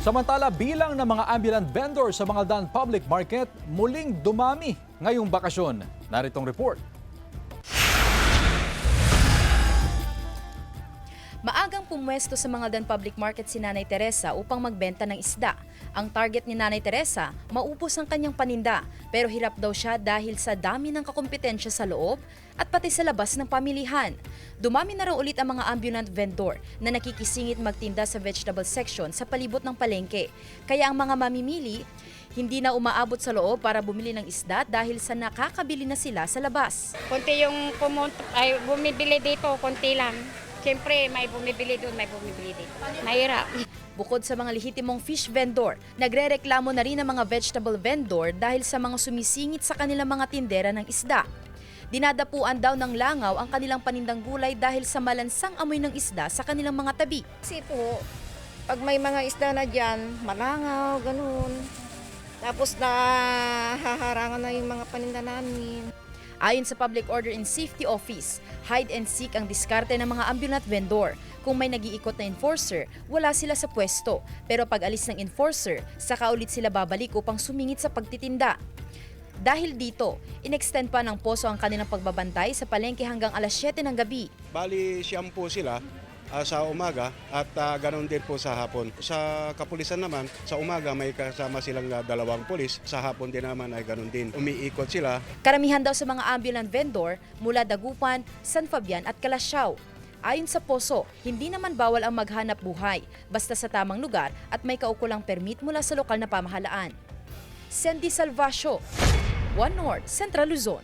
Samantala, bilang ng mga ambulant vendor sa Mangaldan Public Market muling dumami ngayong bakasyon. Naritong report. Maagang pumwesto sa Mangaldan Public Market si Nanay Teresa upang magbenta ng isda. Ang target ni Nanay Teresa, maubos ang kanyang paninda, pero hirap daw siya dahil sa dami ng kakumpetensya sa loob at pati sa labas ng pamilihan. Dumami na raw ulit ang mga ambulant vendor na nakikisingit magtinda sa vegetable section sa palibot ng palengke. Kaya ang mga mamimili, hindi na umaabot sa loob para bumili ng isda dahil sa nakakabili na sila sa labas. Konti yung bumibili dito, konti lang. Siyempre, may bumibili doon, may bumibili dito. Mahirap. Bukod sa mga lehitimong fish vendor, nagrereklamo na rin ang mga vegetable vendor dahil sa mga sumisingit sa kanilang mga tindera ng isda. Dinadapuan daw ng langaw ang kanilang panindang gulay dahil sa malansang amoy ng isda sa kanilang mga tabi. Kasi po, pag may mga isda na dyan, malangaw, ganun. Tapos haharangan na yung mga paninda namin. Ayon sa Public Order and Safety Office, hide and seek ang diskarte ng mga ambulant vendor. Kung may nag-iikot na enforcer, wala sila sa pwesto. Pero pag alis ng enforcer, saka ulit sila babalik upang sumingit sa pagtitinda. Dahil dito, inextend pa ng poso ang kanilang pagbabantay sa palengke hanggang alas 7 ng gabi. Bali, siyam po sila sa umaga at ganoon din po sa hapon. Sa kapulisan naman, sa umaga may kasama silang dalawang pulis, sa hapon din naman ay ganoon din. Umiikot sila. Karamihan daw sa mga ambulant vendor mula Dagupan, San Fabian at Calasiao. Ayon sa poso, hindi naman bawal ang maghanap buhay basta sa tamang lugar at may kaukulang permit mula sa lokal na pamahalaan. Sandy Salvacio, One North, Central Luzon.